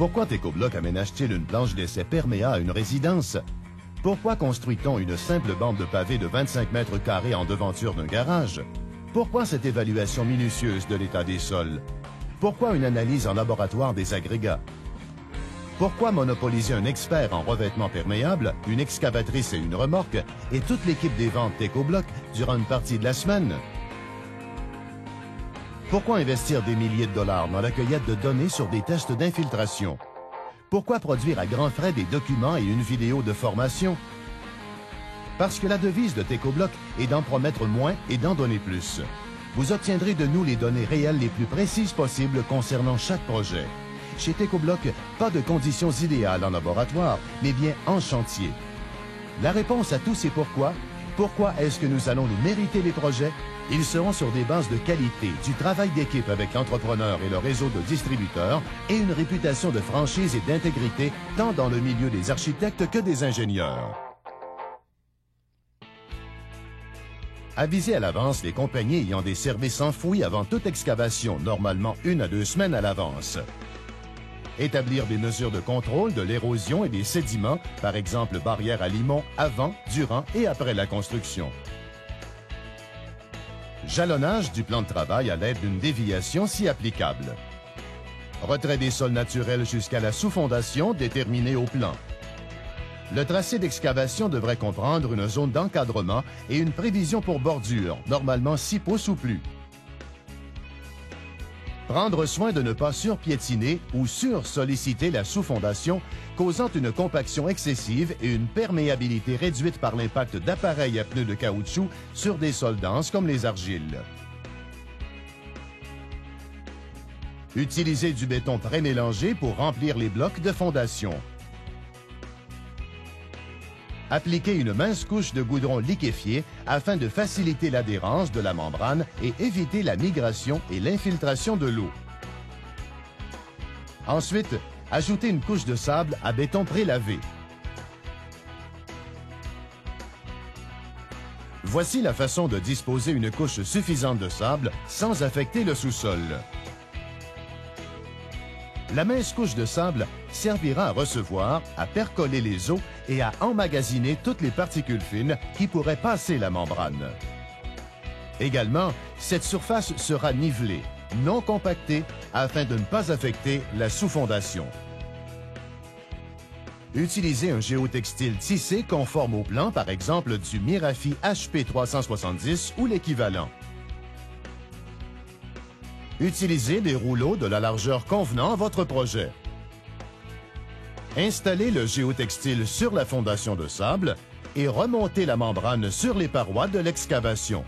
Pourquoi Tecobloc aménage-t-il une planche d'essai perméa à une résidence? Pourquoi construit-on une simple bande de pavés de 25 mètres carrés en devanture d'un garage? Pourquoi cette évaluation minutieuse de l'état des sols? Pourquoi une analyse en laboratoire des agrégats? Pourquoi monopoliser un expert en revêtement perméable, une excavatrice et une remorque, et toute l'équipe des ventes Tecobloc durant une partie de la semaine? Pourquoi investir des milliers de dollars dans la cueillette de données sur des tests d'infiltration? Pourquoi produire à grands frais des documents et une vidéo de formation? Parce que la devise de Tecobloc est d'en promettre moins et d'en donner plus. Vous obtiendrez de nous les données réelles les plus précises possibles concernant chaque projet. Chez Tecobloc, pas de conditions idéales en laboratoire, mais bien en chantier. La réponse à tous ces pourquoi. Pourquoi est-ce que nous allons nous mériter les projets? Ils seront sur des bases de qualité, du travail d'équipe avec l'entrepreneur et le réseau de distributeurs et une réputation de franchise et d'intégrité tant dans le milieu des architectes que des ingénieurs. Avisez à l'avance les compagnies ayant des services enfouis avant toute excavation, normalement 1 à 2 semaines à l'avance. Établir des mesures de contrôle de l'érosion et des sédiments, par exemple barrières à limon avant, durant et après la construction. Jalonnage du plan de travail à l'aide d'une déviation si applicable. Retrait des sols naturels jusqu'à la sous-fondation déterminée au plan. Le tracé d'excavation devrait comprendre une zone d'encadrement et une prévision pour bordure, normalement 6 pouces ou plus. Prendre soin de ne pas surpiétiner ou sursolliciter la sous-fondation, causant une compaction excessive et une perméabilité réduite par l'impact d'appareils à pneus de caoutchouc sur des sols denses comme les argiles. Utilisez du béton prémélangé pour remplir les blocs de fondation. Appliquez une mince couche de goudron liquéfié afin de faciliter l'adhérence de la membrane et éviter la migration et l'infiltration de l'eau. Ensuite, ajoutez une couche de sable à béton prélavé. Voici la façon de disposer une couche suffisante de sable sans affecter le sous-sol. La mince couche de sable servira à recevoir, à percoler les eaux et à emmagasiner toutes les particules fines qui pourraient passer la membrane. Également, cette surface sera nivelée, non compactée, afin de ne pas affecter la sous-fondation. Utilisez un géotextile tissé conforme au plan, par exemple du Mirafi HP 370 ou l'équivalent. Utilisez des rouleaux de la largeur convenant à votre projet. Installez le géotextile sur la fondation de sable et remontez la membrane sur les parois de l'excavation.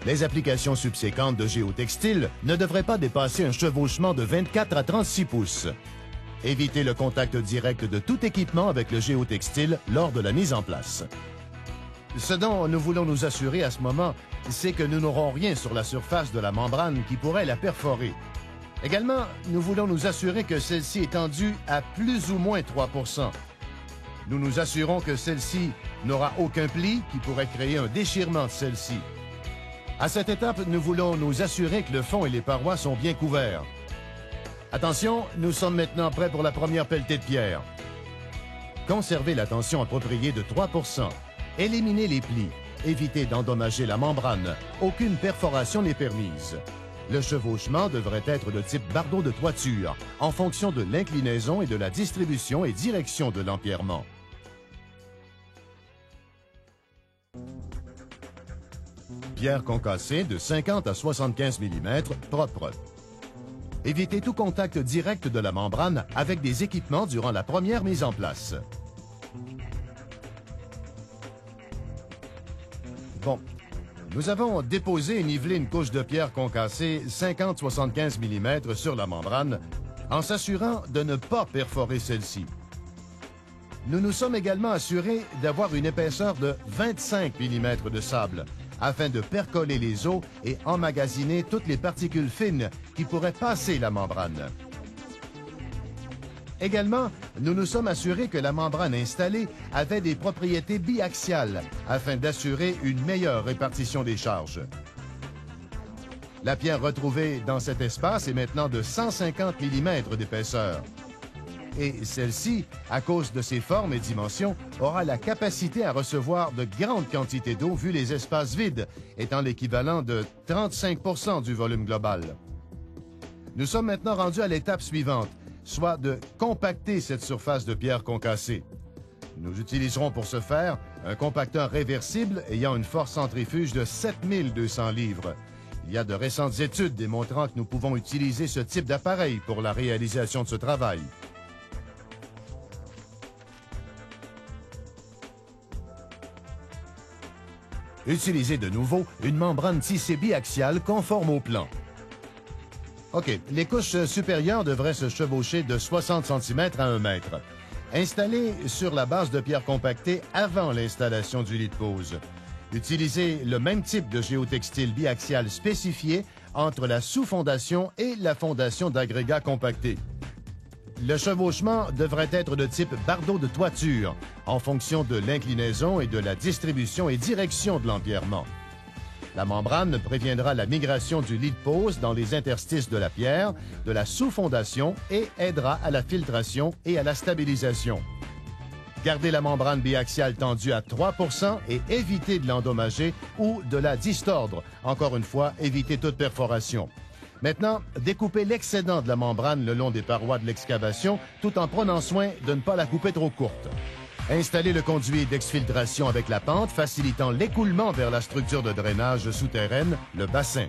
Les applications subséquentes de géotextile ne devraient pas dépasser un chevauchement de 24 à 36 pouces. Évitez le contact direct de tout équipement avec le géotextile lors de la mise en place. Ce dont nous voulons nous assurer à ce moment, c'est que nous n'aurons rien sur la surface de la membrane qui pourrait la perforer. Également, nous voulons nous assurer que celle-ci est tendue à plus ou moins 3 %. Nous nous assurons que celle-ci n'aura aucun pli qui pourrait créer un déchirement de celle-ci. À cette étape, nous voulons nous assurer que le fond et les parois sont bien couverts. Attention, nous sommes maintenant prêts pour la première pelletée de pierre. Conservez la tension appropriée de 3 %. Éliminez les plis. Évitez d'endommager la membrane. Aucune perforation n'est permise. Le chevauchement devrait être de type bardeau de toiture, en fonction de l'inclinaison et de la distribution et direction de l'empierrement. Pierre concassée de 50 à 75 mm, propre. Évitez tout contact direct de la membrane avec des équipements durant la première mise en place. Bon, nous avons déposé et nivelé une couche de pierre concassée 50-75 mm sur la membrane en s'assurant de ne pas perforer celle-ci. Nous nous sommes également assurés d'avoir une épaisseur de 25 mm de sable afin de percoler les eaux et emmagasiner toutes les particules fines qui pourraient passer la membrane. Également, nous nous sommes assurés que la membrane installée avait des propriétés biaxiales afin d'assurer une meilleure répartition des charges. La pierre retrouvée dans cet espace est maintenant de 150 mm d'épaisseur. Et celle-ci, à cause de ses formes et dimensions, aura la capacité à recevoir de grandes quantités d'eau vu les espaces vides, étant l'équivalent de 35 du volume global. Nous sommes maintenant rendus à l'étape suivante, soit de compacter cette surface de pierre concassée. Nous utiliserons pour ce faire un compacteur réversible ayant une force centrifuge de 7200 livres. Il y a de récentes études démontrant que nous pouvons utiliser ce type d'appareil pour la réalisation de ce travail. Utilisez de nouveau une membrane tissée biaxiale conforme au plan. OK, les couches supérieures devraient se chevaucher de 60 cm à 1 mètre. Installez sur la base de pierre compactée avant l'installation du lit de pose. Utilisez le même type de géotextile biaxial spécifié entre la sous-fondation et la fondation d'agrégats compactés. Le chevauchement devrait être de type bardeau de toiture, en fonction de l'inclinaison et de la distribution et direction de l'empierrement. La membrane préviendra la migration du lit de pose dans les interstices de la pierre, de la sous-fondation et aidera à la filtration et à la stabilisation. Gardez la membrane biaxiale tendue à 3 % et évitez de l'endommager ou de la distordre. Encore une fois, évitez toute perforation. Maintenant, découpez l'excédent de la membrane le long des parois de l'excavation tout en prenant soin de ne pas la couper trop courte. Installez le conduit d'exfiltration avec la pente, facilitant l'écoulement vers la structure de drainage souterraine, le bassin.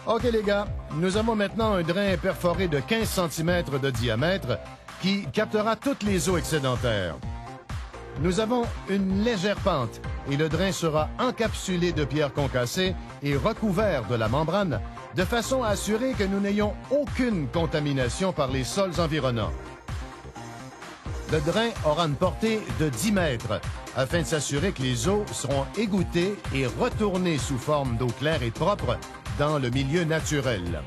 OK les gars, nous avons maintenant un drain perforé de 15 cm de diamètre qui captera toutes les eaux excédentaires. Nous avons une légère pente et le drain sera encapsulé de pierres concassées et recouvert de la membrane de façon à assurer que nous n'ayons aucune contamination par les sols environnants. Le drain aura une portée de 10 mètres afin de s'assurer que les eaux seront égouttées et retournées sous forme d'eau claire et propre dans le milieu naturel.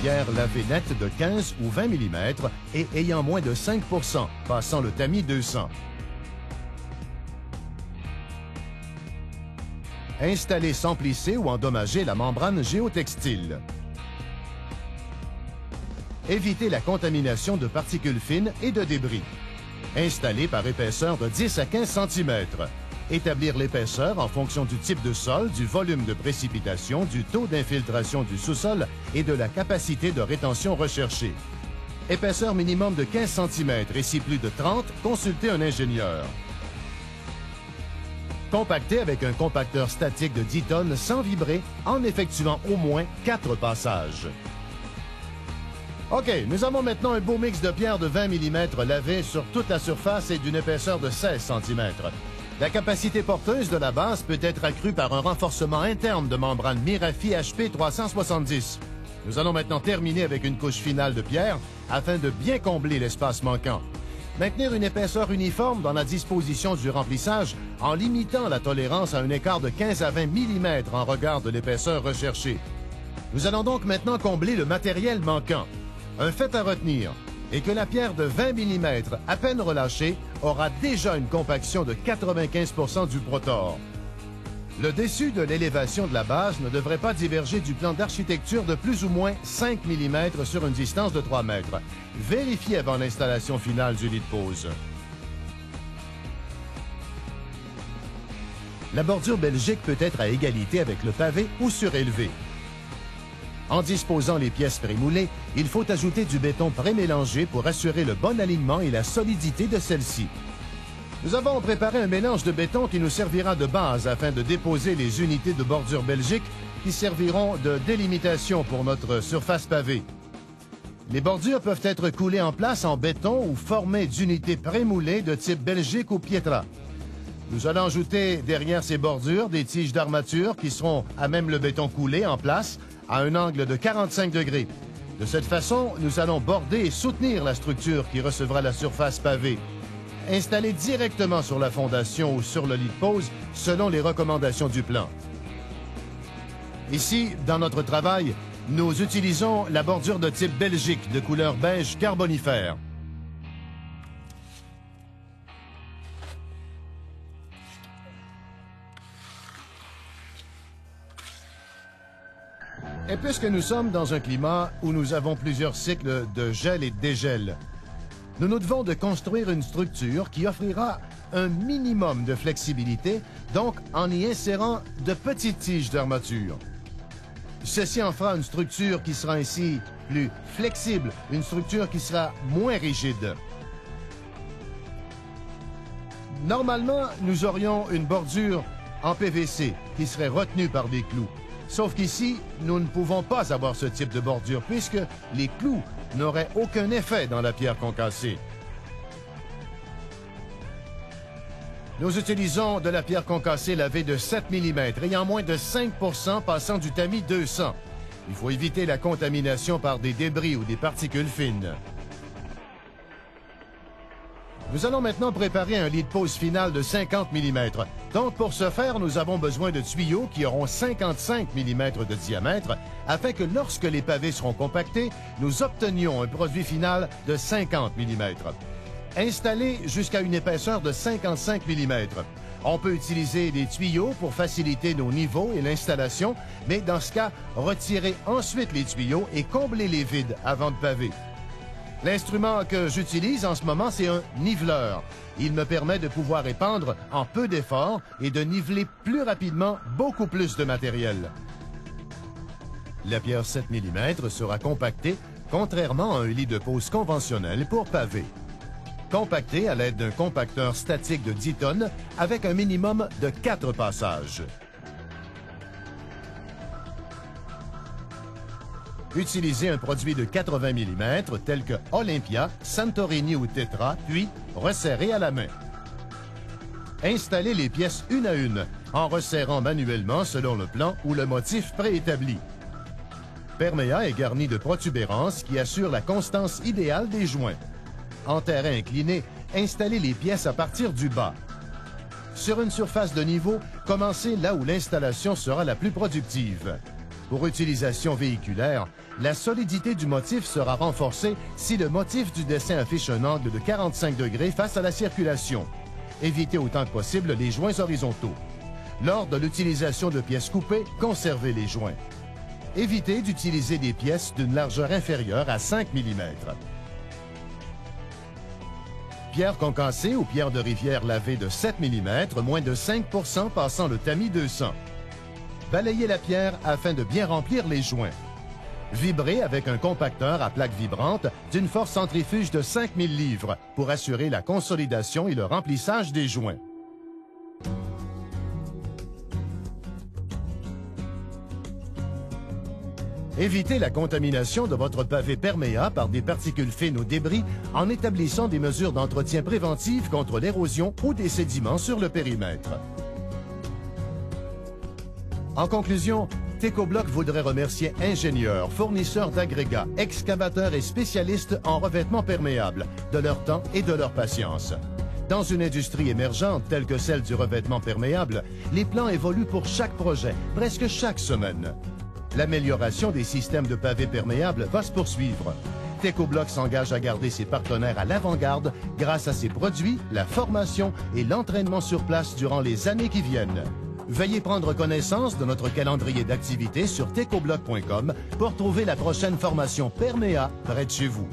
Pierre lavée nette de 15 ou 20 mm et ayant moins de 5 %, passant le tamis 200. Installez sans plisser ou endommager la membrane géotextile. Évitez la contamination de particules fines et de débris. Installez par épaisseur de 10 à 15 cm. Établir l'épaisseur en fonction du type de sol, du volume de précipitation, du taux d'infiltration du sous-sol et de la capacité de rétention recherchée. Épaisseur minimum de 15 cm et si plus de 30, consultez un ingénieur. Compactez avec un compacteur statique de 10 tonnes sans vibrer en effectuant au moins 4 passages. OK, nous avons maintenant un beau mix de pierres de 20 mm lavées sur toute la surface et d'une épaisseur de 16 cm. La capacité porteuse de la base peut être accrue par un renforcement interne de membrane Mirafi HP 370. Nous allons maintenant terminer avec une couche finale de pierre afin de bien combler l'espace manquant. Maintenir une épaisseur uniforme dans la disposition du remplissage en limitant la tolérance à un écart de 15 à 20 mm en regard de l'épaisseur recherchée. Nous allons donc maintenant combler le matériel manquant. Un fait à retenir est que la pierre de 20 mm à peine relâchée aura déjà une compaction de 95 % du protor. Le dessus de l'élévation de la base ne devrait pas diverger du plan d'architecture de plus ou moins 5 mm sur une distance de 3 mètres. Vérifiez avant l'installation finale du lit de pose. La bordure belgique peut être à égalité avec le pavé ou surélevé. En disposant les pièces prémoulées, il faut ajouter du béton prémélangé pour assurer le bon alignement et la solidité de celle-ci. Nous avons préparé un mélange de béton qui nous servira de base afin de déposer les unités de bordure belgique qui serviront de délimitation pour notre surface pavée. Les bordures peuvent être coulées en place en béton ou formées d'unités prémoulées de type Belgique ou Pietra. Nous allons ajouter derrière ces bordures des tiges d'armature qui seront à même le béton coulé en place à un angle de 45 degrés. De cette façon, nous allons border et soutenir la structure qui recevra la surface pavée. Installée directement sur la fondation ou sur le lit de pose selon les recommandations du plan. Ici, dans notre travail, nous utilisons la bordure de type Belgique de couleur beige carbonifère. Et puisque nous sommes dans un climat où nous avons plusieurs cycles de gel et de dégel, nous nous devons de construire une structure qui offrira un minimum de flexibilité, donc en y insérant de petites tiges d'armature. Ceci en fera une structure qui sera ainsi plus flexible, une structure qui sera moins rigide. Normalement, nous aurions une bordure en PVC qui serait retenue par des clous. Sauf qu'ici, nous ne pouvons pas avoir ce type de bordure puisque les clous n'auraient aucun effet dans la pierre concassée. Nous utilisons de la pierre concassée lavée de 7 mm, ayant moins de 5 % passant du tamis 200. Il faut éviter la contamination par des débris ou des particules fines. Nous allons maintenant préparer un lit de pose final de 50 mm. Donc, pour ce faire, nous avons besoin de tuyaux qui auront 55 mm de diamètre afin que lorsque les pavés seront compactés, nous obtenions un produit final de 50 mm. Installé jusqu'à une épaisseur de 55 mm. On peut utiliser des tuyaux pour faciliter nos niveaux et l'installation, mais dans ce cas, retirez ensuite les tuyaux et comblez les vides avant de paver. L'instrument que j'utilise en ce moment, c'est un niveleur. Il me permet de pouvoir épandre en peu d'efforts et de niveler plus rapidement beaucoup plus de matériel. La pierre 7 mm sera compactée, contrairement à un lit de pose conventionnel pour pavé. Compactée à l'aide d'un compacteur statique de 10 tonnes avec un minimum de 4 passages. Utilisez un produit de 80 mm tel que Olympia, Santorini ou Tetra, puis resserrez à la main. Installez les pièces une à une, en resserrant manuellement selon le plan ou le motif préétabli. Perméa est garni de protubérances qui assurent la constance idéale des joints. En terrain incliné, installez les pièces à partir du bas. Sur une surface de niveau, commencez là où l'installation sera la plus productive. Pour utilisation véhiculaire, la solidité du motif sera renforcée si le motif du dessin affiche un angle de 45 degrés face à la circulation. Évitez autant que possible les joints horizontaux. Lors de l'utilisation de pièces coupées, conservez les joints. Évitez d'utiliser des pièces d'une largeur inférieure à 5 mm. Pierre concassée ou pierre de rivière lavée de 7 mm, moins de 5 % passant le tamis 200. Balayez la pierre afin de bien remplir les joints. Vibrez avec un compacteur à plaque vibrante d'une force centrifuge de 5000 livres pour assurer la consolidation et le remplissage des joints. Évitez la contamination de votre pavé Perméa par des particules fines ou débris en établissant des mesures d'entretien préventives contre l'érosion ou des sédiments sur le périmètre. En conclusion, Tecobloc voudrait remercier ingénieurs, fournisseurs d'agrégats, excavateurs et spécialistes en revêtement perméable de leur temps et de leur patience. Dans une industrie émergente telle que celle du revêtement perméable, les plans évoluent pour chaque projet, presque chaque semaine. L'amélioration des systèmes de pavés perméables va se poursuivre. Tecobloc s'engage à garder ses partenaires à l'avant-garde grâce à ses produits, la formation et l'entraînement sur place durant les années qui viennent. Veuillez prendre connaissance de notre calendrier d'activités sur tecobloc.com pour trouver la prochaine formation Perméa près de chez vous.